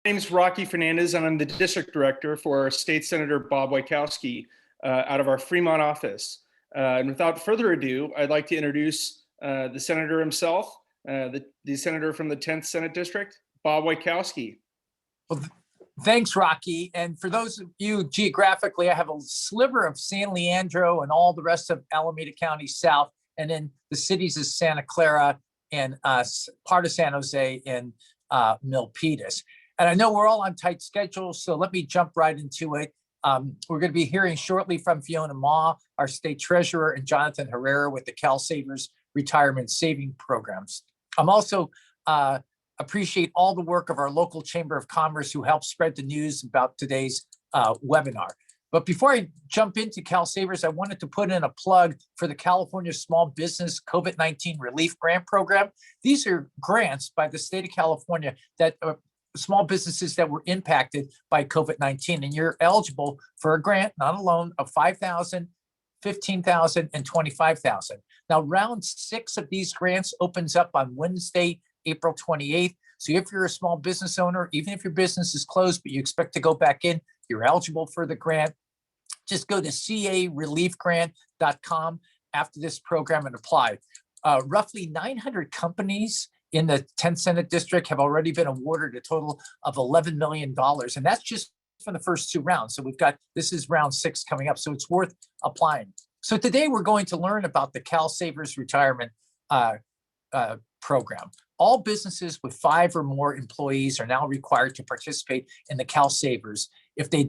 My name is Rocky Fernandez, and I'm the district director for State Senator Bob Wieckowski out of our Fremont office. And without further ado, I'd like to introduce the senator himself, the senator from the 10th Senate District, Bob Wieckowski. Well, thanks, Rocky. And for those of you geographically, I have a sliver of San Leandro and all the rest of Alameda County South, and then the cities of Santa Clara and part of San Jose and Milpitas. And I know we're all on tight schedules, so let me jump right into it. We're going to be hearing shortly from Fiona Ma, our state treasurer, and Jonathan Herrera with the CalSavers Retirement Saving Programs. I'm also appreciate all the work of our local Chamber of Commerce who helped spread the news about today's webinar. But before I jump into CalSavers, I wanted to put in a plug for the California Small Business COVID-19 Relief Grant Program. These are grants by the state of California that small businesses that were impacted by COVID-19, and you're eligible for a grant, not a loan, of $5,000, $15,000, and $25,000. Now, round 6 of these grants opens up on Wednesday, April 28th. So if you're a small business owner, even if your business is closed, but you expect to go back in, you're eligible for the grant. Just go to careliefgrant.com after this program and apply. Roughly 900 companies in the 10th Senate District have already been awarded a total of $11 million. And that's just for the first 2 rounds. So this is round 6 coming up. So it's worth applying. So today we're going to learn about the CalSavers Retirement Program. All businesses with 5 or more employees are now required to participate in the CalSavers if they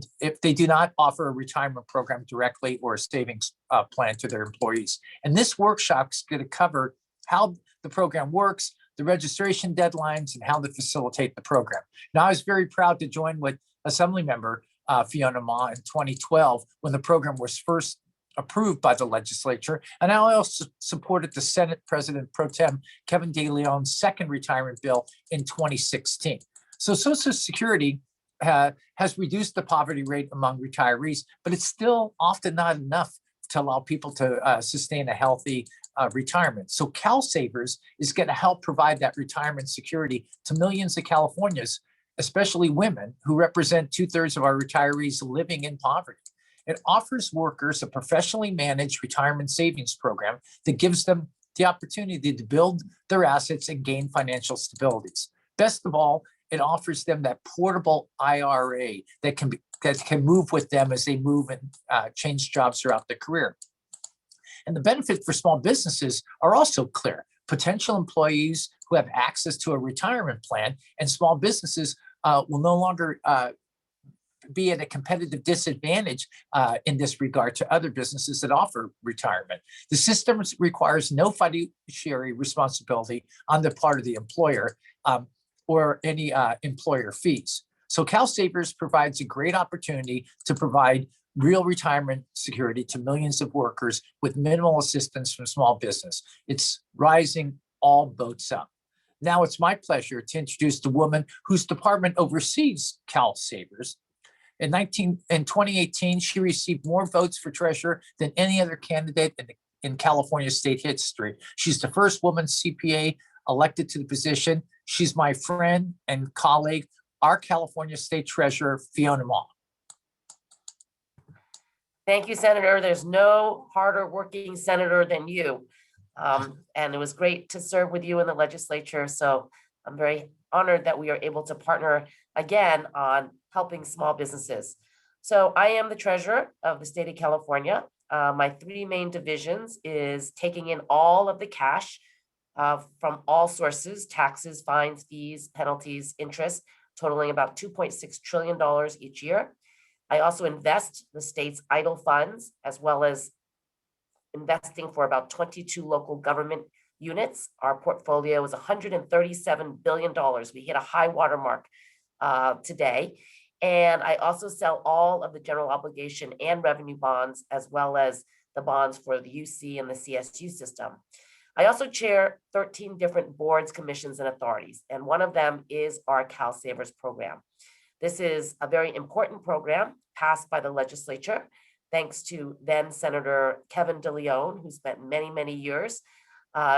do not offer a retirement program directly or a savings plan to their employees. And this workshop is going to cover how the program works, the registration deadlines, and how to facilitate the program. Now, I was very proud to join with Assemblymember Fiona Ma in 2012 when the program was first approved by the legislature. And I also supported the Senate President Pro Tem Kevin De Leon's second retirement bill in 2016. So Social Security has reduced the poverty rate among retirees, but it's still often not enough to allow people to sustain a healthy retirement. So CalSavers is going to help provide that retirement security to millions of Californians, especially women who represent 2/3 of our retirees living in poverty. It offers workers a professionally managed retirement savings program that gives them the opportunity to build their assets and gain financial stabilities. Best of all, it offers them that portable IRA that can move with them as they move and change jobs throughout their career. And the benefit for small businesses are also clear. Potential employees who have access to a retirement plan and small businesses will no longer be at a competitive disadvantage in this regard to other businesses that offer retirement. The system requires no fiduciary responsibility on the part of the employer or any employer fees. So CalSavers provides a great opportunity to provide real retirement security to millions of workers with minimal assistance from small business. It's rising all boats up. Now it's my pleasure to introduce the woman whose department oversees CalSavers. In 2018, she received more votes for treasurer than any other candidate in California state history. She's the first woman CPA elected to the position. She's my friend and colleague, our California State Treasurer, Fiona Ma. Thank you, Senator. There's no harder working senator than you. And it was great to serve with you in the legislature. So I'm very honored that we are able to partner again on helping small businesses. So I am the treasurer of the state of California. My 3 main divisions is taking in all of the cash from all sources: taxes, fines, fees, penalties, interest, totaling about $2.6 trillion each year. I also invest the state's idle funds, as well as investing for about 22 local government units. Our portfolio is $137 billion. We hit a high watermark today. And I also sell all of the general obligation and revenue bonds, as well as the bonds for the UC and the CSU system. I also chair 13 different boards, commissions, and authorities, and one of them is our CalSavers program. This is a very important program passed by the legislature, thanks to then Senator Kevin De Leon, who spent many, many years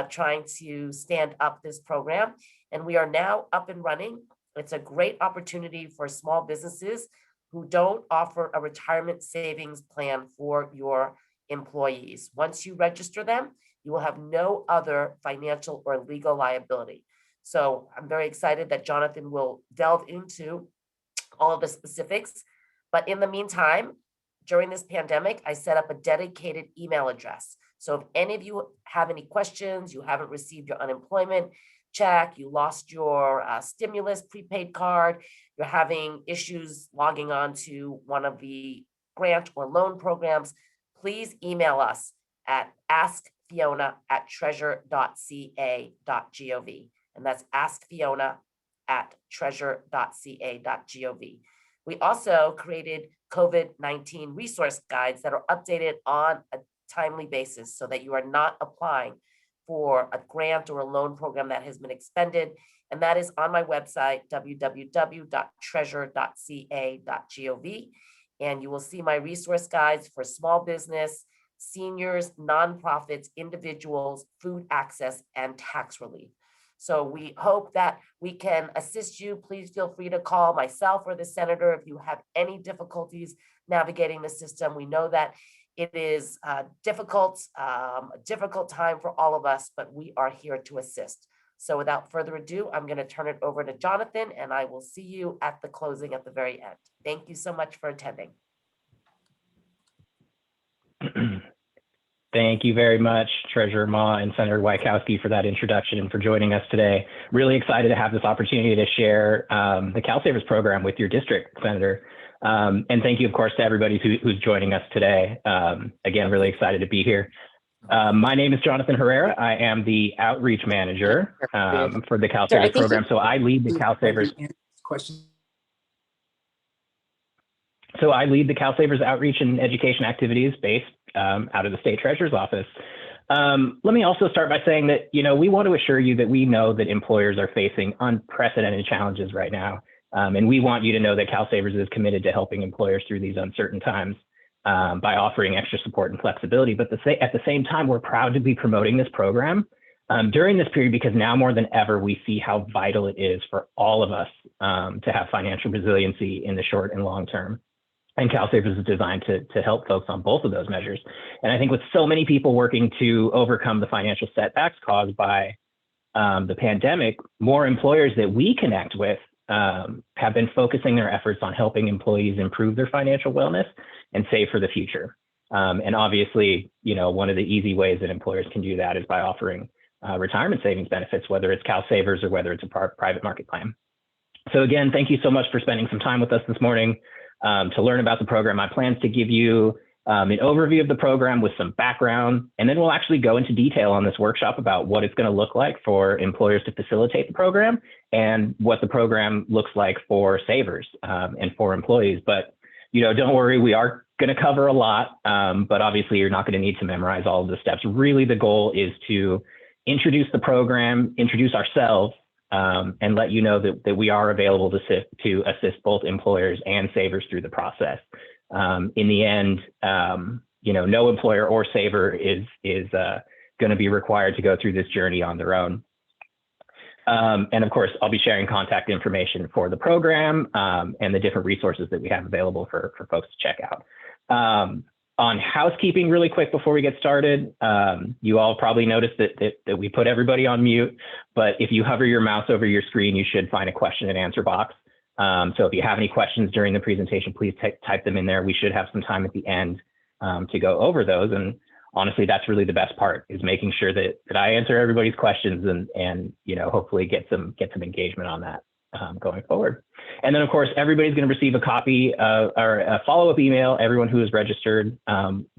trying to stand up this program. And we are now up and running It's a great opportunity for small businesses who don't offer a retirement savings plan for your employees. Once you register them, you will have no other financial or legal liability. So I'm very excited that Jonathan will delve into all of the specifics. But in the meantime, during this pandemic, I set up a dedicated email address. So if any of you have any questions, you haven't received your unemployment check, you lost your stimulus prepaid card, you're having issues logging on to one of the grant or loan programs, please email us at askfiona@treasure.ca.gov. And that's askfiona@treasure.ca.gov. We also created COVID-19 resource guides that are updated on a timely basis so that you are not applying for a grant or a loan program that has been expended. And that is on my website, www.treasure.ca.gov. And you will see my resource guides for small business, seniors, nonprofits, individuals, food access, and tax relief. So we hope that we can assist you. Please feel free to call myself or the senator if you have any difficulties navigating the system. We know that it is a difficult time for all of us, but we are here to assist. So without further ado, I'm going to turn it over to Jonathan, and I will see you at the closing at the very end. Thank you so much for attending. Thank you very much, Treasurer Ma and Senator Wieckowski, for that introduction and for joining us today. Really excited to have this opportunity to share the CalSavers program with your district, Senator. And thank you, of course, to everybody who's joining us today. Again, really excited to be here. My name is Jonathan Herrera. I am the outreach manager for the CalSavers program. So I lead the CalSavers. So I lead the CalSavers outreach and education activities based out of the state treasurer's office. Let me also start by saying that, we want to assure you that we know that employers are facing unprecedented challenges right now. And we want you to know that CalSavers is committed to helping employers through these uncertain times by offering extra support and flexibility. But at the same time, we're proud to be promoting this program during this period because now more than ever, we see how vital it is for all of us to have financial resiliency in the short and long term. And CalSavers is designed to help folks on both of those measures. And I think with so many people working to overcome the financial setbacks caused by the pandemic, more employers that we connect with have been focusing their efforts on helping employees improve their financial wellness and save for the future. And obviously, one of the easy ways that employers can do that is by offering retirement savings benefits, whether it's CalSavers or whether it's a private market plan. So again, thank you so much for spending some time with us this morning to learn about the program. My plan is to give you an overview of the program with some background, and then we'll actually go into detail on this workshop about what it's going to look like for employers to facilitate the program and what the program looks like for savers and for employees. But, don't worry, we are going to cover a lot, but obviously you're not going to need to memorize all of the steps. Really, the goal is to introduce the program, introduce ourselves, and let you know that we are available to assist both employers and savers through the process. In the end, no employer or saver is going to be required to go through this journey on their own. And of course, I'll be sharing contact information for the program and the different resources that we have available for folks to check out. On housekeeping really quick before we get started, you all probably noticed that we put everybody on mute, but if you hover your mouse over your screen, you should find a question and answer box. So if you have any questions during the presentation, please type them in there. We should have some time at the end to go over those. And honestly, that's really the best part, is making sure that I answer everybody's questions and hopefully get some engagement on that going forward. And then of course, everybody's going to receive a copy or a follow-up email, everyone who is registered,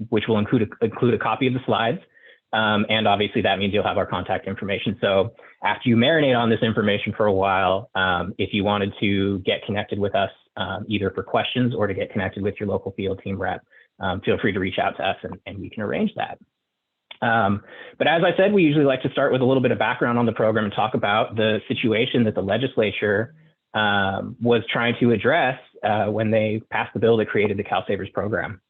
which will include a copy of the slides. And obviously that means you'll have our contact information. So after you marinate on this information for a while, if you wanted to get connected with us, either for questions or to get connected with your local field team rep, feel free to reach out to us and we can arrange that. But as I said, we usually like to start with a little bit of background on the program and talk about the situation that the legislature was trying to address when they passed the bill that created the CalSavers program.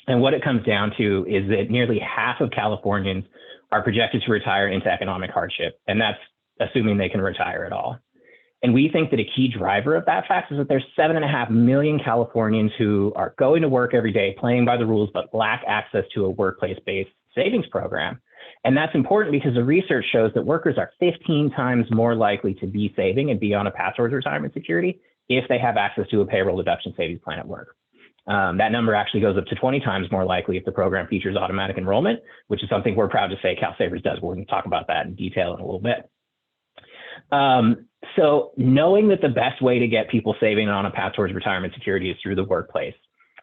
And what it comes down to is that nearly half of Californians are projected to retire into economic hardship, and that's assuming they can retire at all. And we think that a key driver of that fact is that there's 7.5 million Californians who are going to work every day, playing by the rules, but lack access to a workplace-based savings program. And that's important because the research shows that workers are 15 times more likely to be saving and be on a path towards retirement security if they have access to a payroll deduction savings plan at work. That number actually goes up to 20 times more likely if the program features automatic enrollment, which is something we're proud to say CalSavers does. We're going to talk about that in detail in a little bit. So knowing that the best way to get people saving on a path towards retirement security is through the workplace,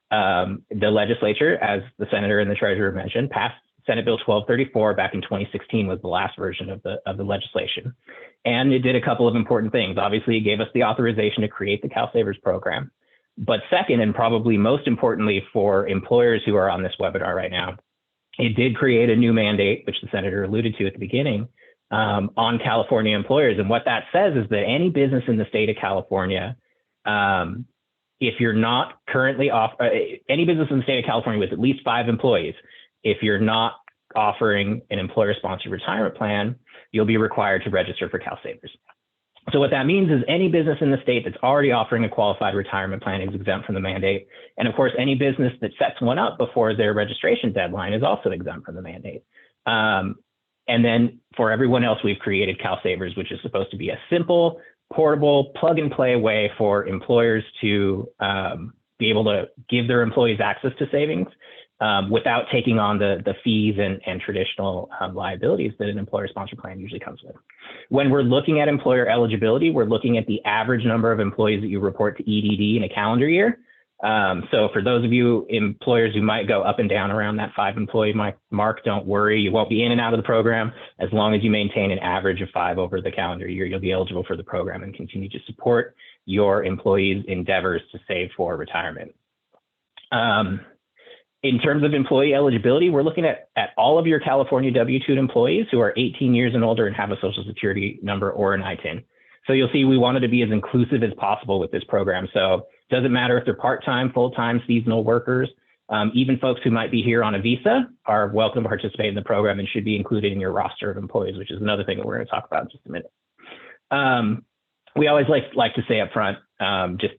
the legislature, as the senator and the treasurer mentioned, passed Senate Bill 1234 back in 2016 was the last version of the legislation. And it did a couple of important things. Obviously, it gave us the authorization to create the CalSavers program. But second, and probably most importantly for employers who are on this webinar right now, it did create a new mandate, which the senator alluded to at the beginning, on California employers. And what that says is that any business in the state of California, if you're not currently any business in the state of California with at least 5 employees, if you're not offering an employer-sponsored retirement plan, you'll be required to register for CalSavers. So what that means is any business in the state that's already offering a qualified retirement plan is exempt from the mandate. And of course, any business that sets one up before their registration deadline is also exempt from the mandate. And then for everyone else, we've created CalSavers, which is supposed to be a simple, portable, plug and play way for employers to be able to give their employees access to savings without taking on the fees and traditional liabilities that an employer-sponsored plan usually comes with. When we're looking at employer eligibility, we're looking at the average number of employees that you report to EDD in a calendar year. So for those of you employers who might go up and down around that 5-employee mark, don't worry, you won't be in and out of the program. As long as you maintain an average of 5 over the calendar year, you'll be eligible for the program and continue to support your employees' endeavors to save for retirement. In terms of employee eligibility, we're looking at all of your California W-2 employees who are 18 years and older and have a Social Security number or an ITIN. So you'll see we wanted to be as inclusive as possible with this program. So it doesn't matter if they're part-time, full-time, seasonal workers, even folks who might be here on a visa are welcome to participate in the program and should be included in your roster of employees, which is another thing that we're going to talk about in just a minute. We always like to say up front, to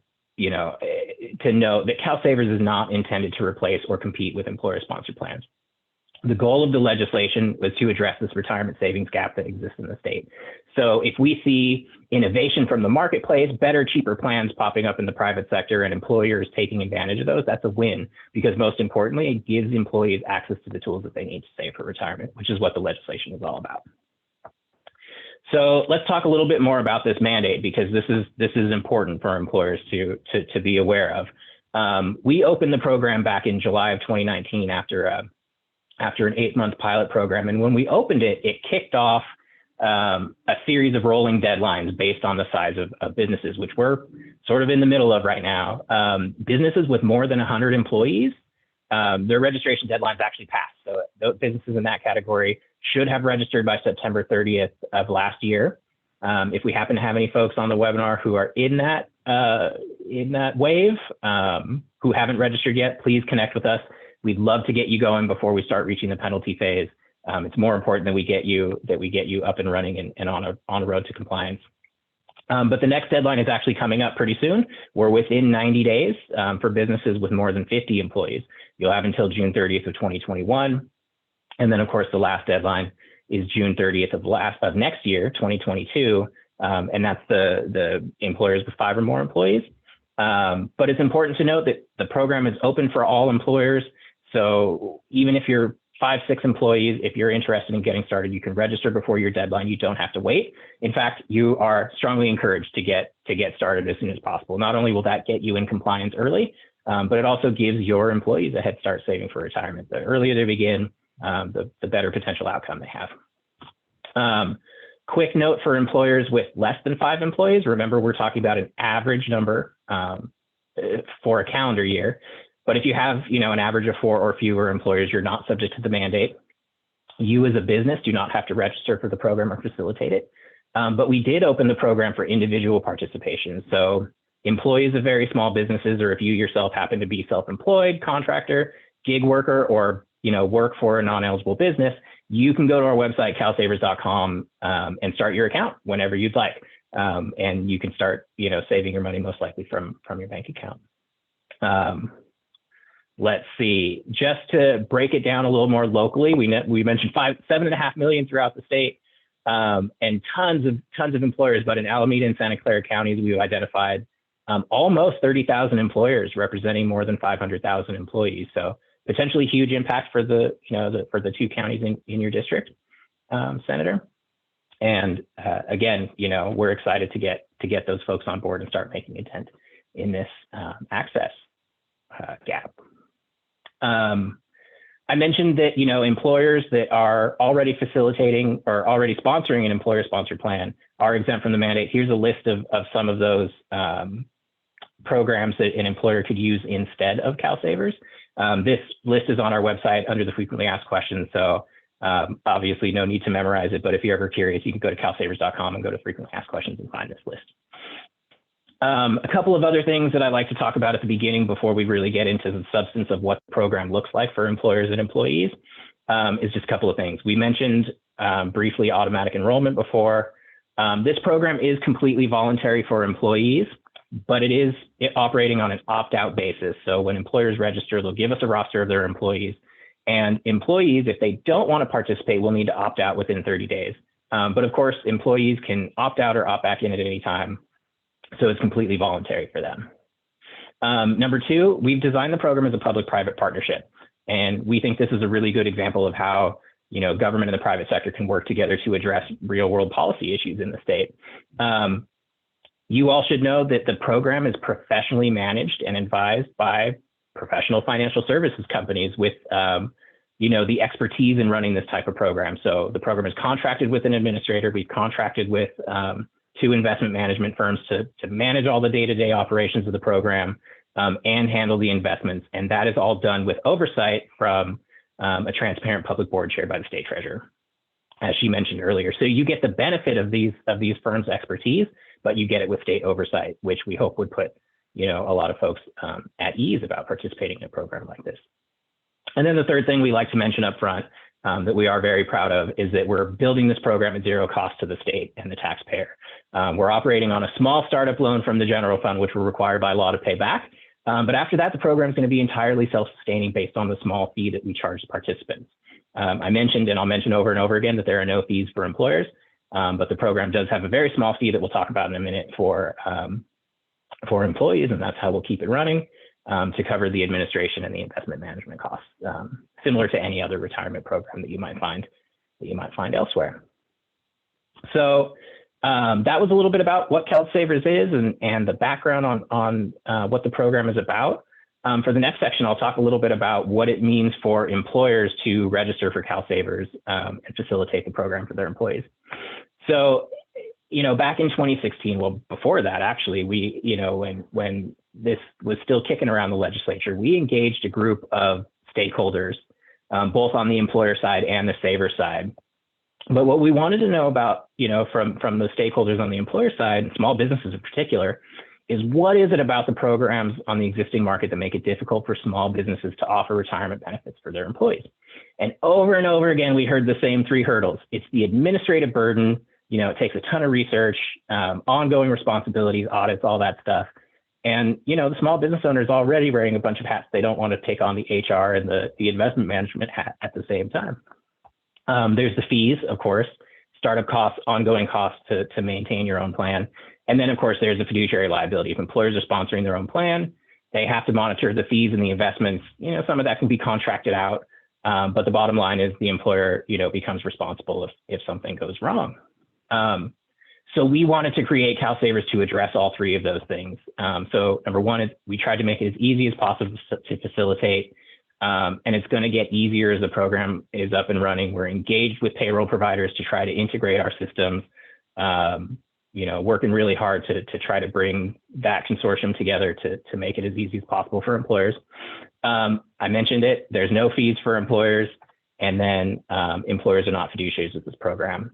know that CalSavers is not intended to replace or compete with employer-sponsored plans. The goal of the legislation was to address this retirement savings gap that exists in the state. So if we see innovation from the marketplace, better, cheaper plans popping up in the private sector and employers taking advantage of those, that's a win, because most importantly, it gives employees access to the tools that they need to save for retirement, which is what the legislation is all about. So let's talk a little bit more about this mandate, because this is important for employers to be aware of. We opened the program back in July of 2019 after an 8-month pilot program. And when we opened it, it kicked off a series of rolling deadlines based on the size of businesses, which we're sort of in the middle of right now. Businesses with more than 100 employees, their registration deadlines actually passed. So those businesses in that category should have registered by September 30th of last year. If we happen to have any folks on the webinar who are in that wave who haven't registered yet, please connect with us. We'd love to get you going before we start reaching the penalty phase. It's more important that we get you up and running and on a road to compliance. But the next deadline is actually coming up pretty soon. We're within 90 days for businesses with more than 50 employees. You'll have until June 30th of 2021. And then, of course, the last deadline is June 30th of next year, 2022. And that's the employers with 5 or more employees. But it's important to note that the program is open for all employers. So even if you're 5, 6 employees, if you're interested in getting started, you can register before your deadline. You don't have to wait. In fact, you are strongly encouraged to get started as soon as possible. Not only will that get you in compliance early, but it also gives your employees a head start saving for retirement. The earlier they begin, the better potential outcome they have. Quick note for employers with less than 5 employees. Remember, we're talking about an average number for a calendar year. But if you have, an average of 4 or fewer employers, you're not subject to the mandate. You as a business do not have to register for the program or facilitate it. But we did open the program for individual participation. So employees of very small businesses, or if you yourself happen to be self-employed, contractor, gig worker, or work for a non-eligible business, you can go to our website, calsavers.com, and start your account whenever you'd like. and you can start, saving your money most likely from your bank account. Let's see, just to break it down a little more locally, we mentioned 7.5 million throughout the state, and tons of employers, but in Alameda and Santa Clara counties, we've identified almost 30,000 employers representing more than 500,000 employees. So potentially huge impact for the two counties in your district, Senator. And again, we're excited to get those folks on board and start making a dent in this access gap. I mentioned that, employers that are already facilitating or already sponsoring an employer-sponsored plan are exempt from the mandate. Here's a list of some of those programs that an employer could use instead of CalSavers. This list is on our website under the frequently asked questions. So obviously no need to memorize it, but if you're ever curious, you can go to calsavers.com and go to frequently asked questions and find this list. A couple of other things that I'd like to talk about at the beginning before we really get into the substance of what the program looks like for employers and employees is just a couple of things. We mentioned briefly automatic enrollment before. This program is completely voluntary for employees, but it is operating on an opt-out basis. So when employers register, they'll give us a roster of their employees, and employees, if they don't want to participate, will need to opt out within 30 days. But of course, employees can opt out or opt back in at any time. So it's completely voluntary for them. Number two, we've designed the program as a public-private partnership. And we think this is a really good example of how, government and the private sector can work together to address real-world policy issues in the state. You all should know that the program is professionally managed and advised by professional financial services companies with, the expertise in running this type of program. So the program is contracted with an administrator. We've contracted with 2 investment management firms to manage all the day-to-day operations of the program and handle the investments. And that is all done with oversight from a transparent public board chaired by the state treasurer, as she mentioned earlier. So you get the benefit of these firms' expertise, but you get it with state oversight, which we hope would put a lot of folks at ease about participating in a program like this. And then the third thing we like to mention up front that we are very proud of is that we're building this program at zero cost to the state and the taxpayer. We're operating on a small startup loan from the general fund, which we're required by law to pay back. But after that, the program is going to be entirely self-sustaining based on the small fee that we charge participants. I mentioned, and I'll mention over and over again, that there are no fees for employers, but the program does have a very small fee that we'll talk about in a minute for employees, and that's how we'll keep it running to cover the administration and the investment management costs, similar to any other retirement program that you might find elsewhere. So that was a little bit about what CalSavers is and the background on what the program is about. For the next section, I'll talk a little bit about what it means for employers to register for CalSavers and facilitate the program for their employees. So, back in 2016, well, before that, actually, we, when this was still kicking around the legislature, we engaged a group of stakeholders, both on the employer side and the saver side. But what we wanted to know about, from the stakeholders on the employer side, and small businesses in particular, is what is it about the programs on the existing market that make it difficult for small businesses to offer retirement benefits for their employees? And over again, we heard the same 3 hurdles. It's the administrative burden. It takes a ton of research, ongoing responsibilities, audits, all that stuff. And, the small business owner is already wearing a bunch of hats. They don't want to take on the HR and the investment management hat at the same time. There's the fees, of course, startup costs, ongoing costs to maintain your own plan. And then, of course, there's the fiduciary liability. If employers are sponsoring their own plan, they have to monitor the fees and the investments. Some of that can be contracted out. But the bottom line is the employer, becomes responsible if something goes wrong. So we wanted to create CalSavers to address all 3 of those things. So number one is we tried to make it as easy as possible to facilitate. And it's going to get easier as the program is up and running. We're engaged with payroll providers to try to integrate our systems, working really hard to try to bring that consortium together to make it as easy as possible for employers. I mentioned it, there's no fees for employers, and then employers are not fiduciaries of this program.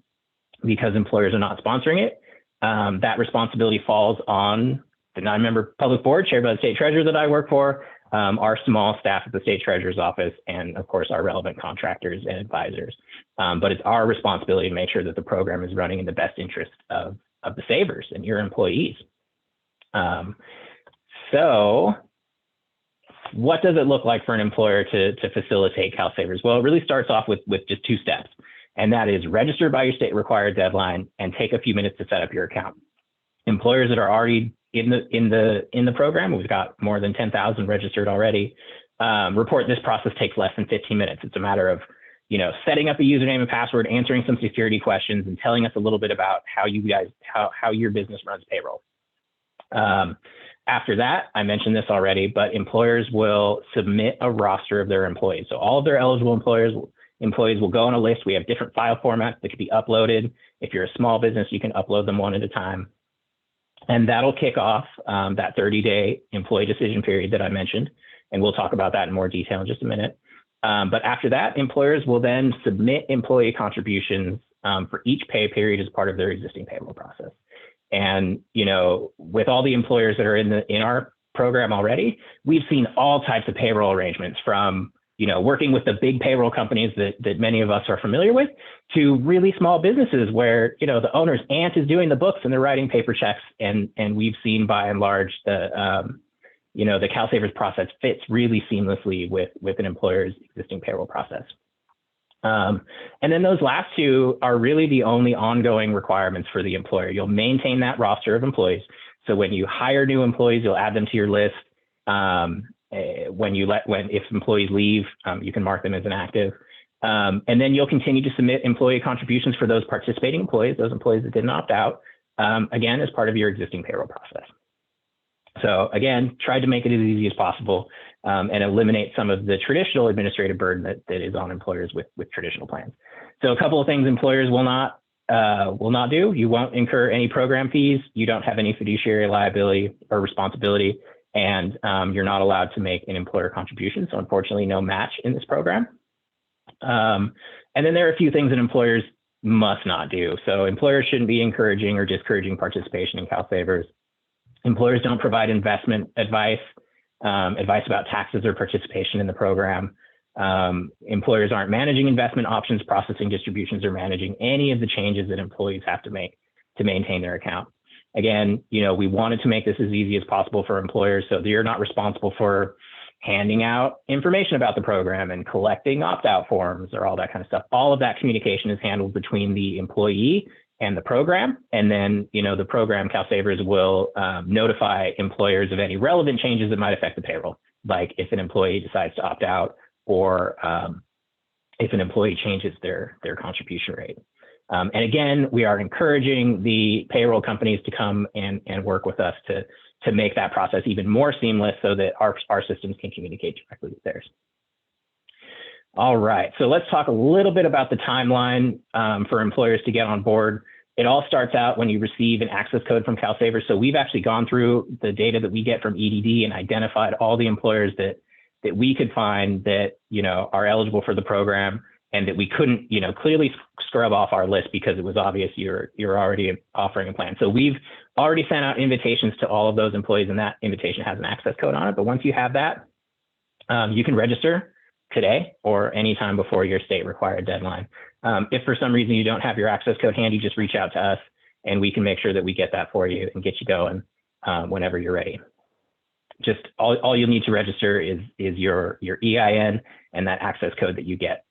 Because employers are not sponsoring it, that responsibility falls on the 9-member public board chaired by the state treasurer that I work for, our small staff at the state treasurer's office, and of course our relevant contractors and advisors. But it's our responsibility to make sure that the program is running in the best interest of the savers and your employees. So what does it look like for an employer to facilitate CalSavers? Well, it really starts off with just 2 steps, and that is register by your state required deadline and take a few minutes to set up your account. Employers that are already in the program, we've got more than 10,000 registered already, report this process takes less than 15 minutes. It's a matter of, setting up a username and password, answering some security questions, and telling us a little bit about how your business runs payroll. After that, I mentioned this already, but employers will submit a roster of their employees. So all of their eligible employees will go on a list. We have different file formats that can be uploaded. If you're a small business, you can upload them one at a time. And that'll kick off that 30-day employee decision period that I mentioned. And we'll talk about that in more detail in just a minute. But after that, employers will then submit employee contributions for each pay period as part of their existing payroll process. And, with all the employers that are in our program already, we've seen all types of payroll arrangements from, working with the big payroll companies that many of us are familiar with, to really small businesses where, the owner's aunt is doing the books and they're writing paper checks. And we've seen by and large the CalSavers process fits really seamlessly with an employer's existing payroll process. And then those last 2 are really the only ongoing requirements for the employer. You'll maintain that roster of employees. So when you hire new employees, you'll add them to your list. If employees leave, you can mark them as inactive. And then you'll continue to submit employee contributions for those participating employees, those employees that didn't opt out, again, as part of your existing payroll process. So again, tried to make it as easy as possible and eliminate some of the traditional administrative burden that is on employers with traditional plans. So a couple of things employers will not do. You won't incur any program fees. You don't have any fiduciary liability or responsibility, and you're not allowed to make an employer contribution. So unfortunately, no match in this program. And then there are a few things that employers must not do. So employers shouldn't be encouraging or discouraging participation in CalSavers. Employers don't provide investment advice, advice about taxes or participation in the program. Employers aren't managing investment options, processing distributions, or managing any of the changes that employees have to make to maintain their account. Again, we wanted to make this as easy as possible for employers so that you're not responsible for handing out information about the program and collecting opt-out forms or all that kind of stuff. All of that communication is handled between the employee and the program. And then, the program CalSavers will notify employers of any relevant changes that might affect the payroll, like if an employee decides to opt out or if an employee changes their contribution rate. And again, we are encouraging the payroll companies to come and work with us to make that process even more seamless so that our systems can communicate directly with theirs. All right, so let's talk a little bit about the timeline for employers to get on board. It all starts out when you receive an access code from CalSavers. So we've actually gone through the data that we get from EDD and identified all the employers that we could find that are eligible for the program and that we couldn't clearly scrub off our list because it was obvious you're already offering a plan. So we've already sent out invitations to all of those employees, and that invitation has an access code on it. But once you have that, you can register today or anytime before your state required deadline. If for some reason you don't have your access code handy, just reach out to us and we can make sure that we get that for you and get you going whenever you're ready. Just all you'll need to register is your EIN and that access code that you get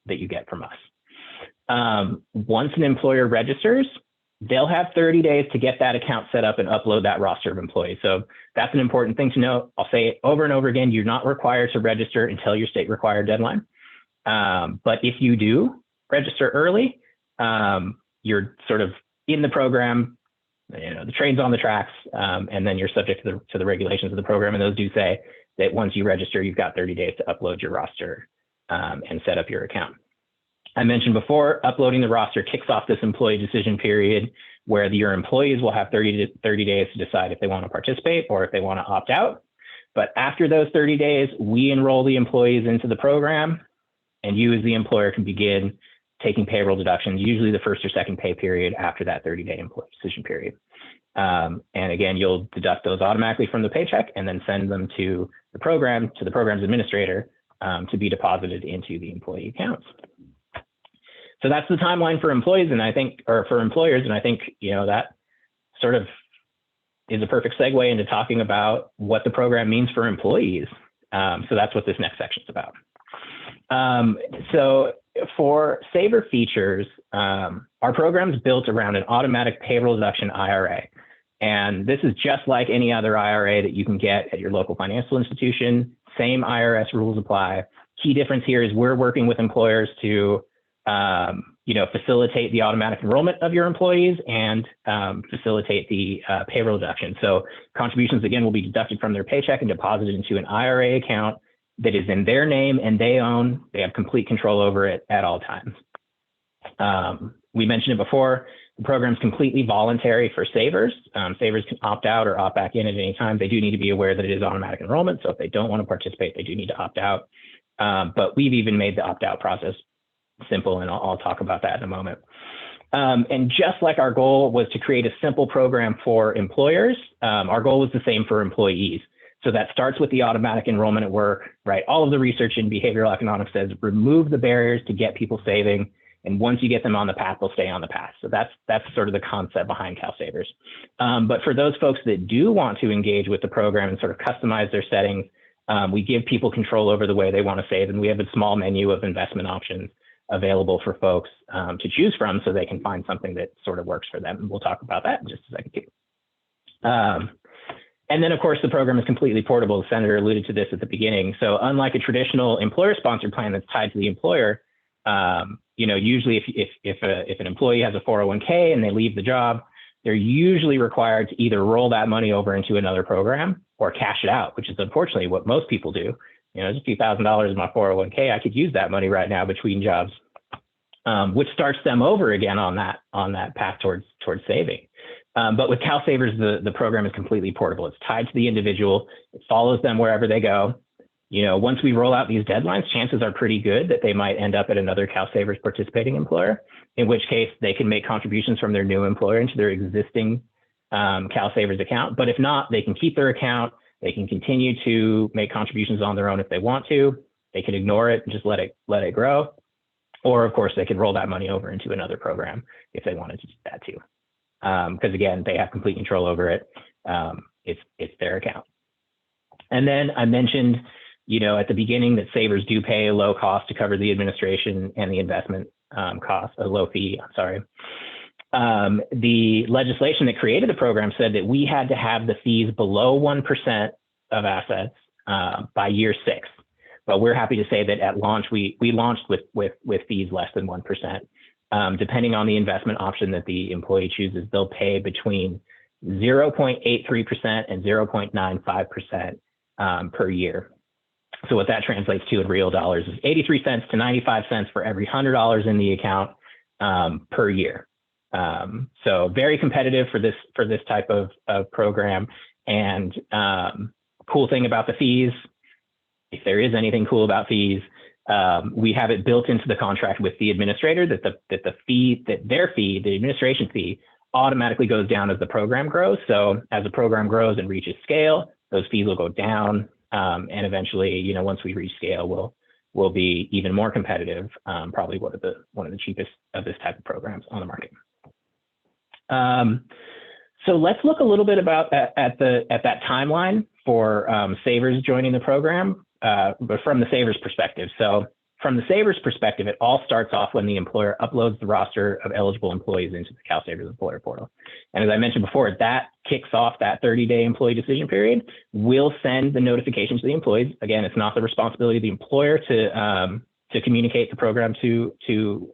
from us. Once an employer registers, they'll have 30 days to get that account set up and upload that roster of employees. So that's an important thing to note. I'll say it over and over again, you're not required to register until your state required deadline. But if you do register early, you're sort of in the program, the train's on the tracks, and then you're subject to the regulations of the program. And those do say that once you register, you've got 30 days to upload your roster and set up your account. I mentioned before, uploading the roster kicks off this employee decision period where your employees will have 30 days to decide if they want to participate or if they want to opt out. But after those 30 days, we enroll the employees into the program, and you as the employer can begin taking payroll deductions, usually the first or second pay period after that 30-day employee decision period. And again, you'll deduct those automatically from the paycheck and then send them to the program's administrator to be deposited into the employee accounts. So that's the timeline for employees, and I think, or for employers, and I think that sort of is a perfect segue into talking about what the program means for employees. So that's what this next section is about. So for Saver Features, our program is built around an automatic payroll deduction IRA. And this is just like any other IRA that you can get at your local financial institution. Same IRS rules apply. Key difference here is we're working with employers to facilitate the automatic enrollment of your employees and facilitate the payroll deduction. So contributions, again, will be deducted from their paycheck and deposited into an IRA account that is in their name and they have complete control over it at all times. We mentioned it before, the program is completely voluntary for savers. Savers can opt out or opt back in at any time. They do need to be aware that it is automatic enrollment. So if they don't want to participate, they do need to opt out. But we've even made the opt-out process simple, and I'll talk about that in a moment. And just like our goal was to create a simple program for employers, our goal was the same for employees. So that starts with the automatic enrollment at work, right? All of the research in behavioral economics says remove the barriers to get people saving. And once you get them on the path, they'll stay on the path. So that's sort of the concept behind CalSavers. But for those folks that do want to engage with the program and sort of customize their settings, we give people control over the way they want to save. And we have a small menu of investment options available for folks to choose from so they can find something that sort of works for them. And we'll talk about that in just a second too. And then, of course, the program is completely portable. The Senator alluded to this at the beginning. So unlike a traditional employer-sponsored plan that's tied to the employer, usually if an employee has a 401k and they leave the job, they're usually required to either roll that money over into another program or cash it out, which is unfortunately what most people do. There's a few $1,000s in my 401k. I could use that money right now between jobs, which starts them over again on that path towards saving. But with CalSavers, the program is completely portable. It's tied to the individual. It follows them wherever they go. Once we roll out these deadlines, chances are pretty good that they might end up at another CalSavers participating employer, in which case they can make contributions from their new employer into their existing CalSavers account. But if not, they can keep their account. They can continue to make contributions on their own if they want to. They can ignore it and just let it grow. Or, of course, they could roll that money over into another program if they wanted to do that too. Because again, they have complete control over it. It's their account. And then I mentioned, at the beginning that savers do pay a low cost to cover the administration and the investment cost, a low fee, I'm sorry. The legislation that created the program said that we had to have the fees below 1% of assets by year 6. But we're happy to say that at launch, we launched with fees less than 1%. Depending on the investment option that the employee chooses, they'll pay between 0.83% and 0.95% per year. So what that translates to in real dollars is 83 cents to 95 cents for every $100 in the account per year. So very competitive for this type of program. And cool thing about the fees, if there is anything cool about fees, we have it built into the contract with the administrator that the administration fee automatically goes down as the program grows. So as the program grows and reaches scale, those fees will go down. And eventually, once we reach scale, we'll be even more competitive. Probably one of the cheapest of this type of programs on the market. So let's look a little bit about at that timeline for savers joining the program, but from the savers perspective. So from the savers perspective, it all starts off when the employer uploads the roster of eligible employees into the CalSavers employer portal. And as I mentioned before, that kicks off that 30-day employee decision period. We'll send the notification to the employees. Again, it's not the responsibility of the employer to communicate the program to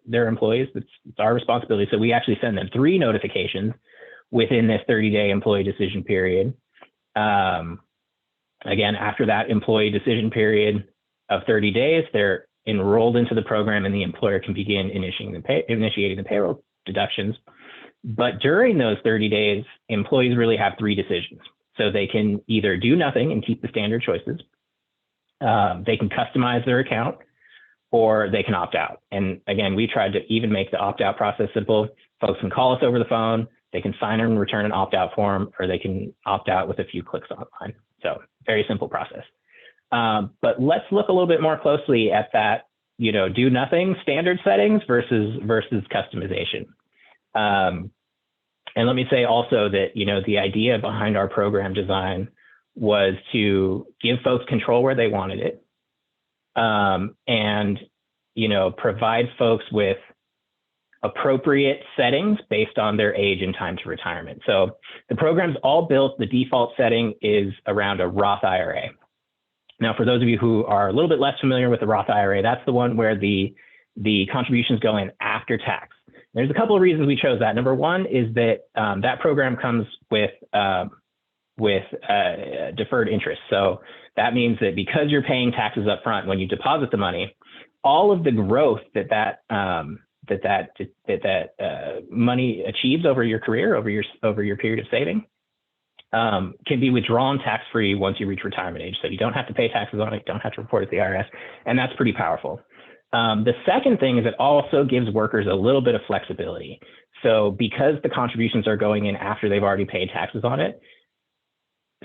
their employees. It's our responsibility. So we actually send them 3 notifications within this 30-day employee decision period. Again, after that employee decision period of 30 days, they're enrolled into the program and the employer can begin initiating the payroll deductions. But during those 30 days, employees really have 3 decisions. So they can either do nothing and keep the standard choices. They can customize their account, or they can opt out. And again, we tried to even make the opt-out process simple. Folks can call us over the phone. They can sign and return an opt-out form, or they can opt out with a few clicks online. So very simple process. But let's look a little bit more closely at that, do nothing standard settings versus customization. And let me say also that, the idea behind our program design was to give folks control where they wanted it, and, provide folks with appropriate settings based on their age and time to retirement. So the program's all built, the default setting is around a Roth IRA. Now, for those of you who are a little bit less familiar with the Roth IRA, that's the one where the contributions go in after tax. There's a couple of reasons we chose that. Number one is that that program comes with deferred interest. So that means that because you're paying taxes up front when you deposit the money, all of the growth that money achieves over your career, over your period of saving, can be withdrawn tax-free once you reach retirement age. So you don't have to pay taxes on it, don't have to report it to the IRS, and that's pretty powerful. The second thing is it also gives workers a little bit of flexibility. So because the contributions are going in after they've already paid taxes on it,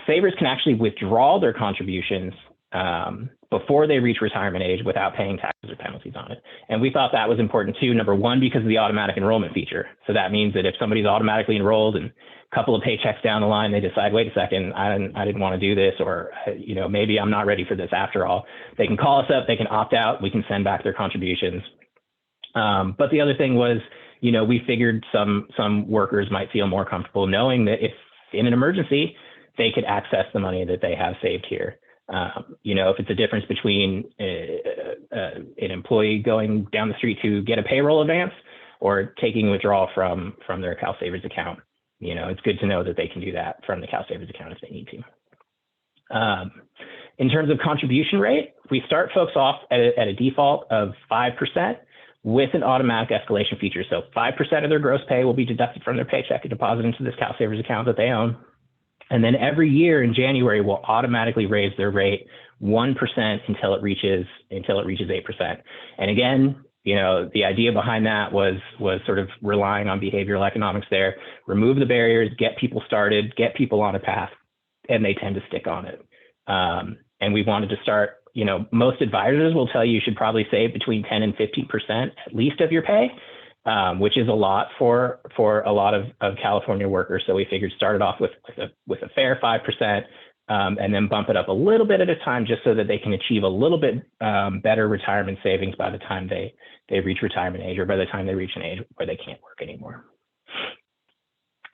savers can actually withdraw their contributions before they reach retirement age without paying taxes or penalties on it. And we thought that was important too, number one, because of the automatic enrollment feature. So that means that if somebody's automatically enrolled and a couple of paychecks down the line, they decide, wait a second, I didn't want to do this, or, maybe I'm not ready for this after all, they can call us up, they can opt out, we can send back their contributions. But the other thing was, we figured some workers might feel more comfortable knowing that if in an emergency, they could access the money that they have saved here. If it's a difference between an employee going down the street to get a payroll advance or taking withdrawal from their CalSavers account, it's good to know that they can do that from the CalSavers account if they need to. In terms of contribution rate, we start folks off at a default of 5% with an automatic escalation feature. So 5% of their gross pay will be deducted from their paycheck and deposited into this CalSavers account that they own. And then every year in January, we'll automatically raise their rate 1% until it reaches 8%. And again, the idea behind that was sort of relying on behavioral economics there. Remove the barriers, get people started, get people on a path, and they tend to stick on it. And we wanted to start, most advisors will tell you should probably save between 10 and 15% at least of your pay, which is a lot for a lot of California workers. So we figured start it off with a fair 5%, and then bump it up a little bit at a time just so that they can achieve a little bit better retirement savings by the time they reach retirement age, or by the time they reach an age where they can't work anymore.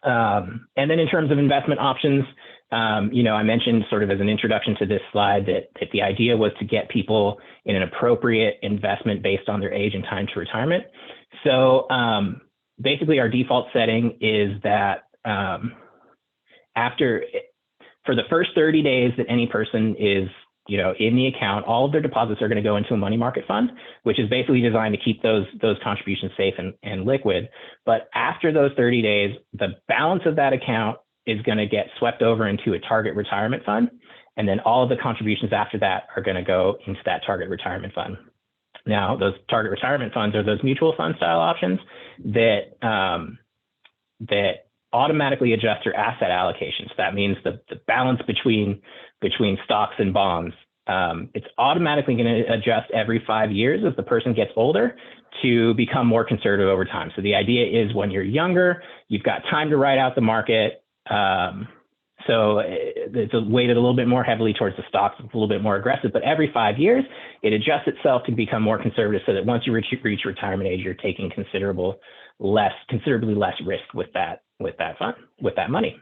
And then in terms of investment options, I mentioned sort of as an introduction to this slide that the idea was to get people in an appropriate investment based on their age and time to retirement. So basically our default setting is that for the first 30 days that any person is in the account, all of their deposits are going to go into a money market fund, which is basically designed to keep those contributions safe and liquid. But after those 30 days, the balance of that account is going to get swept over into a target retirement fund. And then all of the contributions after that are going to go into that target retirement fund. Now, those target retirement funds are those mutual fund style options that automatically adjust your asset allocations. That means the balance between stocks and bonds. It's automatically going to adjust every 5 years as the person gets older to become more conservative over time. So the idea is when you're younger, you've got time to ride out the market. So it's weighted a little bit more heavily towards the stocks, it's a little bit more aggressive, but every 5 years, it adjusts itself to become more conservative so that once you reach retirement age, you're taking considerably less risk with that money.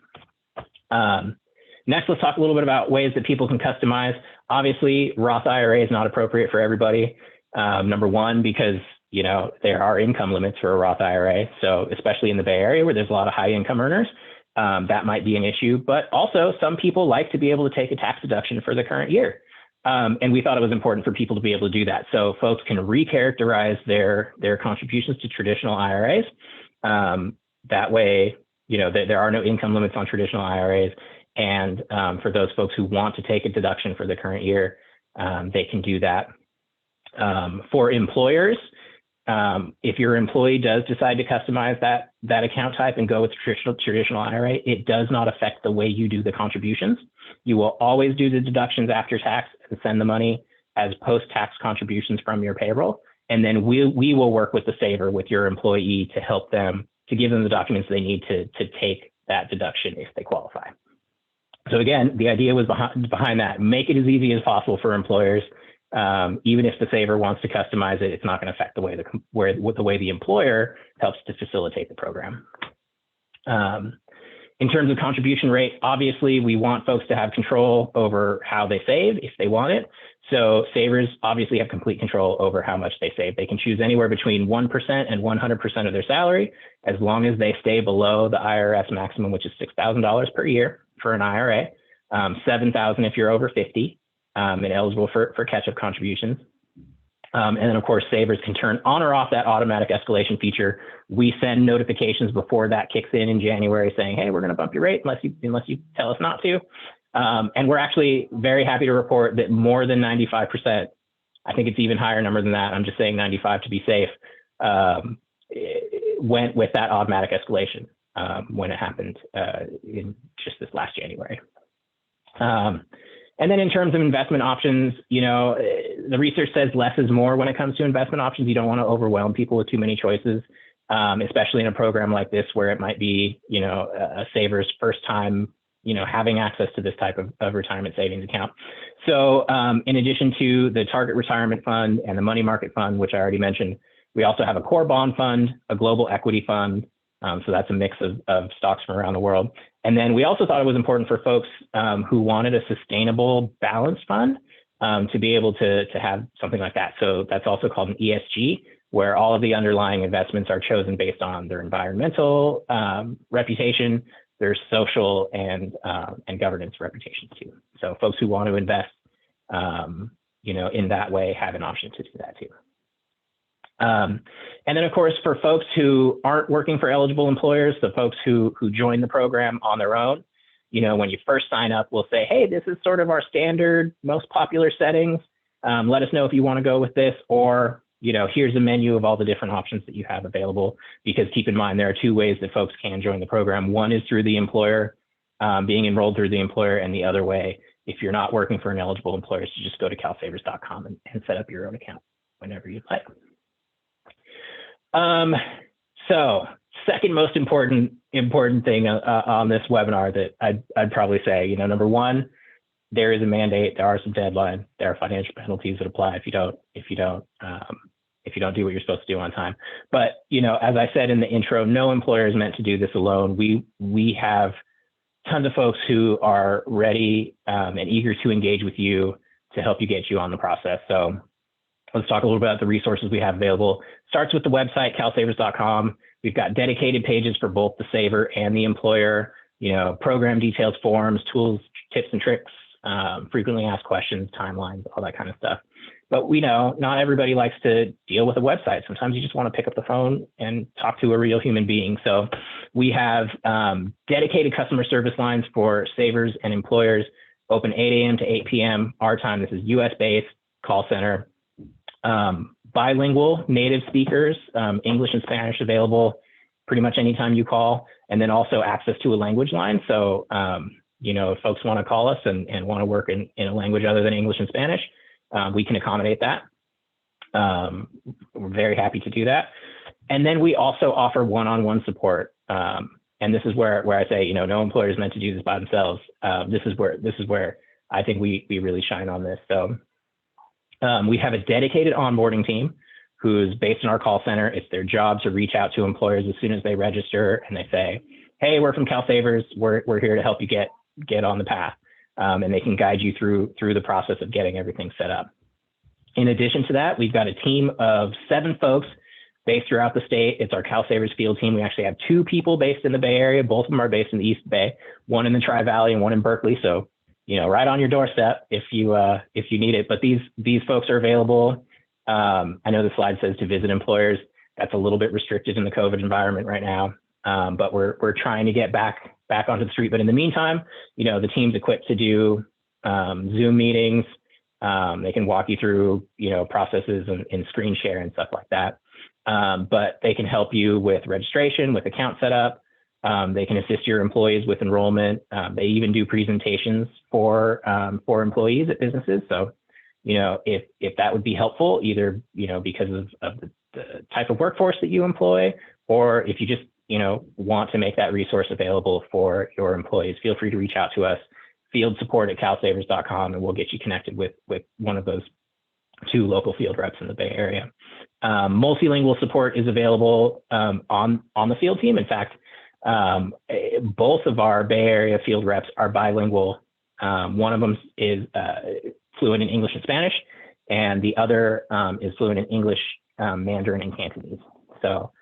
Next, let's talk a little bit about ways that people can customize. Obviously, Roth IRA is not appropriate for everybody. Number one, because there are income limits for a Roth IRA. So especially in the Bay Area where there's a lot of high income earners, that might be an issue. But also some people like to be able to take a tax deduction for the current year. And we thought it was important for people to be able to do that. So folks can recharacterize their contributions to traditional IRAs. That way, there are no income limits on traditional IRAs. And for those folks who want to take a deduction for the current year, they can do that. For employers, if your employee does decide to customize that account type and go with traditional IRA, it does not affect the way you do the contributions. You will always do the deductions after tax and send the money as post-tax contributions from your payroll. And then we will work with the saver, with your employee, to help them to give them the documents they need to take that deduction if they qualify. So again, the idea was behind that, make it as easy as possible for employers. Even if the saver wants to customize it, it's not going to affect the way the employer helps to facilitate the program. In terms of contribution rate, obviously we want folks to have control over how they save if they want it. So savers obviously have complete control over how much they save. They can choose anywhere between 1% and 100% of their salary, as long as they stay below the IRS maximum, which is $6,000 per year for an IRA, $7,000 if you're over 50 and eligible for catch-up contributions. And then of course, savers can turn on or off that automatic escalation feature. We send notifications before that kicks in January saying, hey, we're going to bump your rate unless you tell us not to. And we're actually very happy to report that more than 95%, I think it's even higher number than that, I'm just saying 95 to be safe, went with that automatic escalation when it happened in just this last January. And then in terms of investment options, the research says less is more when it comes to investment options. You don't want to overwhelm people with too many choices, especially in a program like this where it might be, a saver's first time, having access to this type of retirement savings account. So in addition to the target retirement fund and the money market fund, which I already mentioned, we also have a core bond fund, a global equity fund. So that's a mix of stocks from around the world. And then we also thought it was important for folks who wanted a sustainable balanced fund to be able to have something like that. So that's also called an ESG, where all of the underlying investments are chosen based on their environmental reputation, their social and governance reputations too. So folks who want to invest, in that way have an option to do that too. And then of course, for folks who aren't working for eligible employers, the folks who join the program on their own, when you first sign up, we'll say, hey, this is sort of our standard, most popular settings. Let us know if you want to go with this, or, here's a menu of all the different options that you have available, because keep in mind, there are two ways that folks can join the program. One is through the employer, being enrolled through the employer, and the other way, if you're not working for an eligible employer, is to just go to CalSavers.com and set up your own account whenever you'd like. So second most important thing on this webinar that I'd probably say, number one, there is a mandate, there are some deadlines, there are financial penalties that apply if you don't do what you're supposed to do on time. But, as I said in the intro, no employer is meant to do this alone. We have tons of folks who are ready and eager to engage with you to help you get you on the process. So let's talk a little bit about the resources we have available. Starts with the website, CalSavers.com. We've got dedicated pages for both the saver and the employer, program details, forums, tools, tips and tricks, frequently asked questions, timelines, all that kind of stuff. But we know not everybody likes to deal with a website. Sometimes you just want to pick up the phone and talk to a real human being. So we have dedicated customer service lines for savers and employers, open 8 a.m. to 8 p.m. our time. This is US-based call center. Bilingual native speakers, English and Spanish available pretty much anytime you call, and then also access to a language line. So, if folks want to call us and want to work in a language other than English and Spanish, we can accommodate that. We're very happy to do that. And then we also offer one-on-one support. And this is where I say, no employer is meant to do this by themselves. This is where I think we really shine on this. So we have a dedicated onboarding team who's based in our call center. It's their job to reach out to employers as soon as they register and they say, hey, we're from CalSavers. We're here to help you get on the path. And they can guide you through the process of getting everything set up. In addition to that, we've got a team of 7 folks based throughout the state. It's our CalSavers field team. We actually have 2 people based in the Bay Area. Both of them are based in the East Bay, one in the Tri-Valley and one in Berkeley. So, right on your doorstep if you need it. But these folks are available. I know the slide says to visit employers. That's a little bit restricted in the COVID environment right now. But we're trying to get back onto the street. But in the meantime, the team's equipped to do Zoom meetings. They can walk you through, processes and screen share and stuff like that. But they can help you with registration, with account setup. They can assist your employees with enrollment. They even do presentations for employees at businesses. So, if that would be helpful, either, because of the type of workforce that you employ, or if you just, want to make that resource available for your employees, feel free to reach out to us, fieldsupport@calsavers.com, and we'll get you connected with one of those 2 local field reps in the Bay Area. Multilingual support is available on the field team. In fact, both of our Bay Area field reps are bilingual. One of them is fluent in English and Spanish, and the other is fluent in English, Mandarin, and Cantonese. So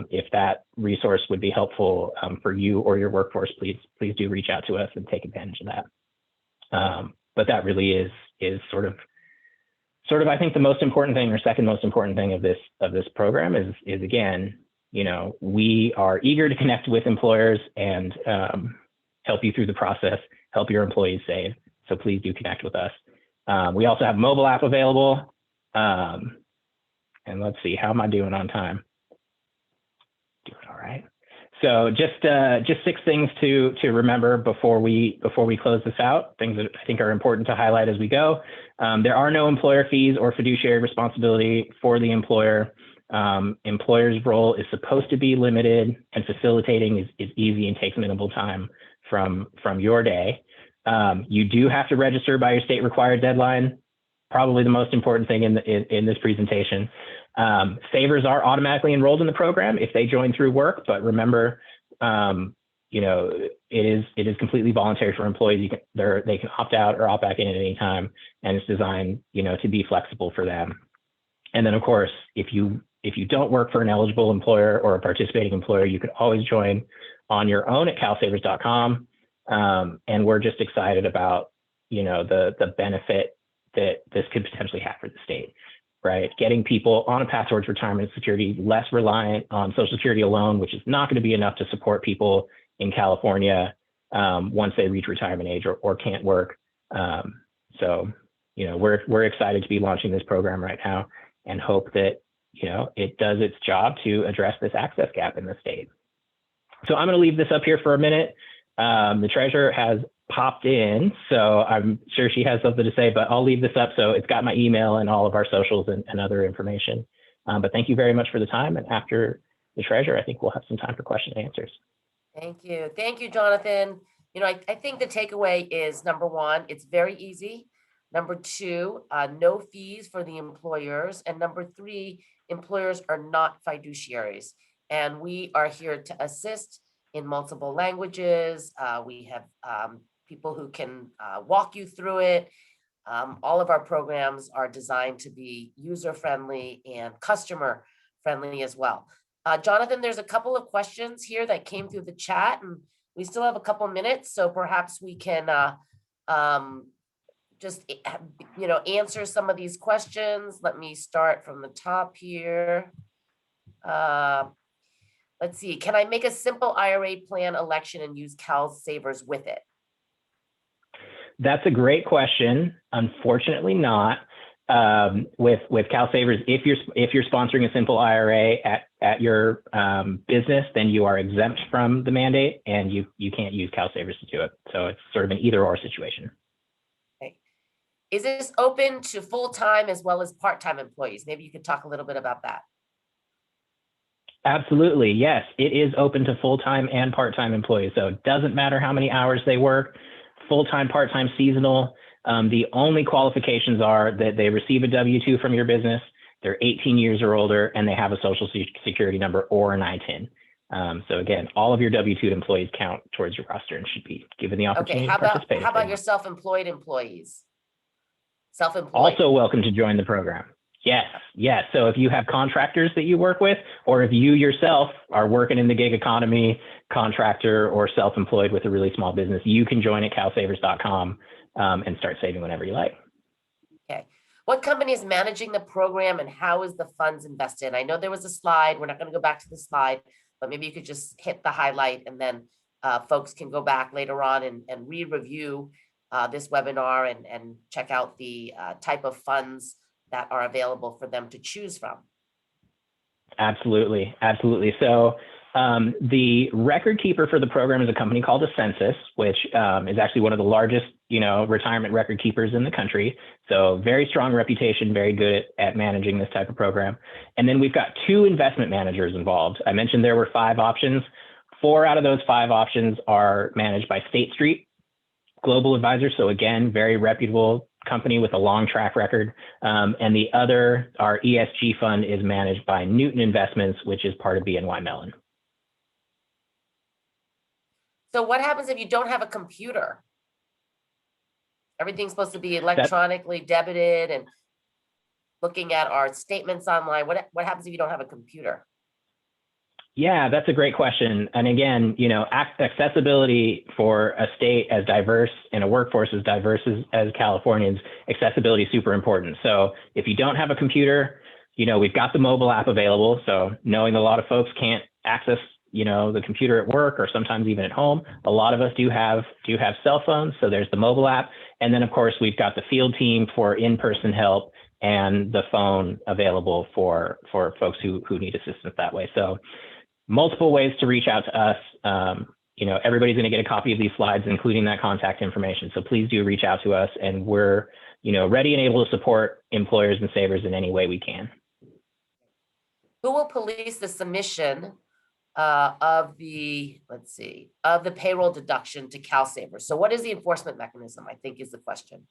if that resource would be helpful for you or your workforce, please do reach out to us and take advantage of that. But that really is sort of I think the most important thing, or second most important thing of this program is again, we are eager to connect with employers and help you through the process, help your employees save. So please do connect with us. We also have mobile app available. And let's see, how am I doing on time? Doing all right. So just 6 things to remember before we close this out, things that I think are important to highlight as we go. There are no employer fees or fiduciary responsibility for the employer. Employer's role is supposed to be limited, and facilitating is easy and takes minimal time from your day. You do have to register by your state required deadline. Probably the most important thing in this presentation. Savers are automatically enrolled in the program if they join through work, but remember, it is completely voluntary for employees. They can opt out or opt back in at any time, and it's designed, to be flexible for them. And then, of course, if you don't work for an eligible employer or a participating employer, you can always join on your own at CalSavers.com. And we're just excited about, the benefit that this could potentially have for the state, right? Getting people on a path towards retirement security, less reliant on Social Security alone, which is not going to be enough to support people in California once they reach retirement age or can't work. So, we're excited to be launching this program right now and hope that, it does its job to address this access gap in the state. So I'm going to leave this up here for a minute. The treasurer has popped in, so I'm sure she has something to say, but I'll leave this up so it's got my email and all of our socials and other information. But thank you very much for the time. And after the treasurer, I think we'll have some time for question and answers. Thank you. Thank you, Jonathan. I think the takeaway is, number 1, it's very easy. Number 2, no fees for the employers. And number 3, employers are not fiduciaries. And we are here to assist in multiple languages. We have people who can walk you through it. All of our programs are designed to be user-friendly and customer-friendly as well. Jonathan, there's a couple of questions here that came through the chat, and we still have a couple minutes, so perhaps we can just answer some of these questions. Let me start from the top here. Let's see. Can I make a simple IRA plan election and use CalSavers with it? That's a great question. Unfortunately not. With CalSavers, if you're sponsoring a simple IRA at your business, then you are exempt from the mandate, and you can't use CalSavers to do it. So it's sort of an either-or situation. Okay. Is this open to full-time as well as part-time employees? Maybe you could talk a little bit about that. Absolutely, yes. It is open to full-time and part-time employees. So it doesn't matter how many hours they work, full-time, part-time, seasonal. The only qualifications are that they receive a W-2 from your business, they're 18 years or older, and they have a social security number or an ITIN. So again, all of your W-2 employees count towards your roster and should be given the opportunity to participate. How about your self-employed employees? Self-employed. Also welcome to join the program. Yes. So if you have contractors that you work with, or if you yourself are working in the gig economy, contractor or self-employed with a really small business, you can join at CalSavers.com and start saving whenever you like. Okay. What company is managing the program and how is the funds invested? I know there was a slide. We're not going to go back to the slide, but maybe you could just hit the highlight, and then folks can go back later on and re-review this webinar and check out the type of funds that are available for them to choose from. Absolutely. So The record keeper for the program is a company called Census, which is actually one of the largest, retirement record keepers in the country. So very strong reputation, very good at managing this type of program. And then we've got 2 investment managers involved. I mentioned there were 5 options. 4 out of those 5 options are managed by State Street Global Advisors. So again, very reputable company with a long track record. And the other, our ESG fund, is managed by Newton Investments, which is part of BNY Mellon. So what happens if you don't have a computer? Everything's supposed to be electronically debited and looking at our statements online. What happens if you don't have a computer? Yeah, that's a great question. And again, accessibility for a state as diverse and a workforce as diverse as Californians, accessibility is super important. So if you don't have a computer, we've got the mobile app available. So knowing a lot of folks can't access, the computer at work or sometimes even at home, a lot of us do have cell phones. So there's the mobile app. And then of course, we've got the field team for in-person help and the phone available for folks who need assistance that way. So multiple ways to reach out to us. Everybody's going to get a copy of these slides, including that contact information. So please do reach out to us, and we're, ready and able to support employers and savers in any way we can. Who will police the submission of the payroll deduction to CalSavers? So what is the enforcement mechanism, I think is the question.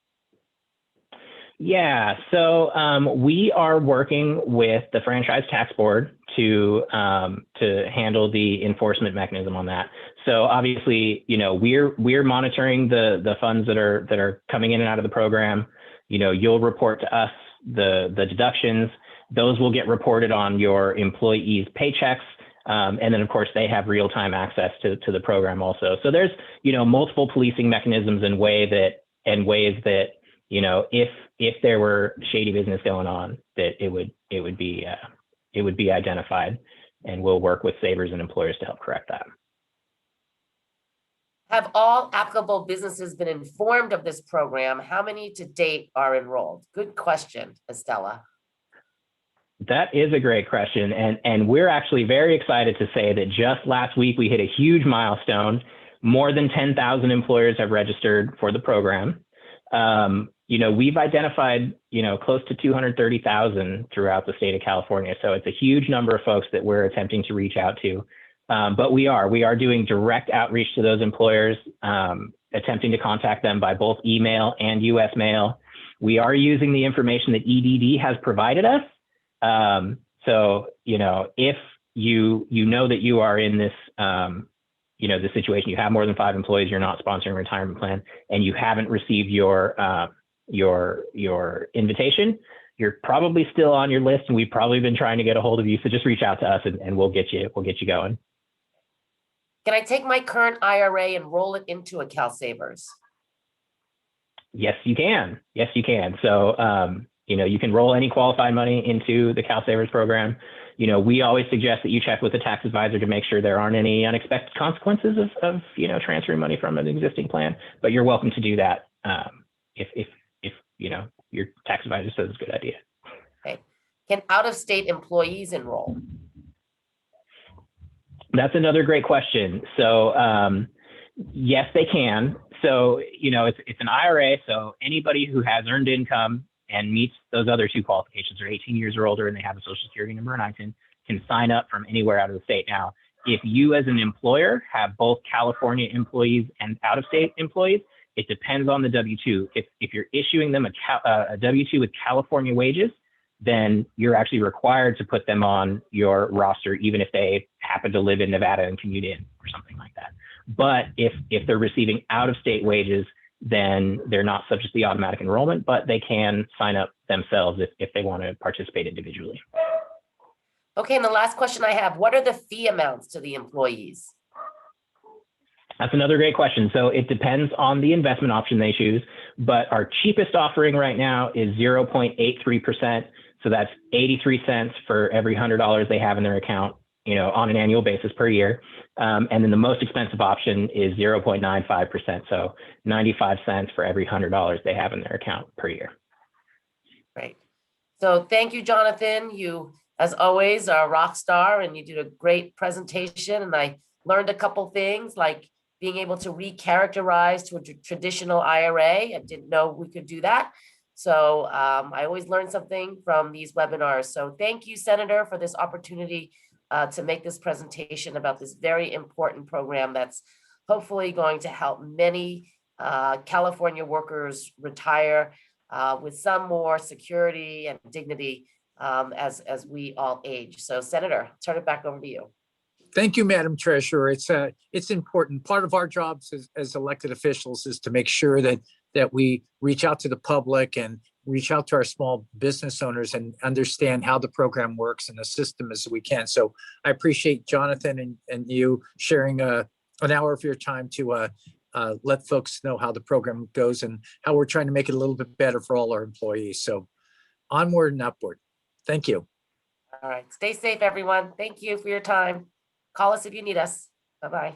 Yeah, so we are working with the Franchise Tax Board to handle the enforcement mechanism on that. So obviously, we're monitoring the funds that are coming in and out of the program. You'll report to us the deductions. Those will get reported on your employees' paychecks. And then of course they have real-time access to the program also. So there's, multiple policing mechanisms and ways that, if there were shady business going on, that it would be identified, and we'll work with savers and employers to help correct that. Have all applicable businesses been informed of this program? How many to date are enrolled? Good question, Estella. That is a great question. And we're actually very excited to say that just last week, we hit a huge milestone. More than 10,000 employers have registered for the program. We've identified, close to 230,000 throughout the state of California. So it's a huge number of folks that we're attempting to reach out to. But we are doing direct outreach to those employers, attempting to contact them by both email and US mail. We are using the information that EDD has provided us. So, if you know that you are in this, the situation, you have more than 5 employees, you're not sponsoring a retirement plan, and you haven't received your invitation, you're probably still on your list, and we've probably been trying to get a hold of you. So just reach out to us, and we'll get you going. Can I take my current IRA and roll it into a CalSavers? Yes, you can. Yes, you can. So, you can roll any qualified money into the CalSavers program. We always suggest that you check with a tax advisor to make sure there aren't any unexpected consequences of transferring money from an existing plan. But you're welcome to do that if your tax advisor says it's a good idea. Okay. Can out-of-state employees enroll? That's another great question. So yes, they can. So it's an IRA. So anybody who has earned income and meets those other 2 qualifications, are 18 years or older and they have a social security number and ITIN, can sign up from anywhere out of the state. Now, if you as an employer have both California employees and out-of-state employees, it depends on the W-2. If you're issuing them a W-2 with California wages, then you're actually required to put them on your roster, even if they happen to live in Nevada and commute in or something like that. But if they're receiving out-of-state wages, then they're not subject to the automatic enrollment, but they can sign up themselves if they want to participate individually. Okay, and the last question I have, what are the fee amounts to the employees? That's another great question. So it depends on the investment option they choose, but our cheapest offering right now is 0.83%. So that's 83 cents for every $100 they have in their account, on an annual basis per year. And then the most expensive option is 0.95%. So 95 cents for every $100 they have in their account per year. Great. So thank you, Jonathan. You as always, a rock star, and you did a great presentation. And I learned a couple things like being able to recharacterize to a traditional IRA. I didn't know we could do that. So I always learn something from these webinars. So thank you, Senator, for this opportunity to make this presentation about this very important program that's hopefully going to help many California workers retire with some more security and dignity as we all age. So Senator, turn it back over to you. Thank you, Madam Treasurer. It's important. Part of our jobs as elected officials is to make sure that we reach out to the public and reach out to our small business owners and understand how the program works and assist them as we can. So I appreciate Jonathan and you sharing an hour of your time to let folks know how the program goes and how we're trying to make it a little bit better for all our employees. So onward and upward. Thank you. All right. Stay safe, everyone. Thank you for your time. Call us if you need us. Bye-bye.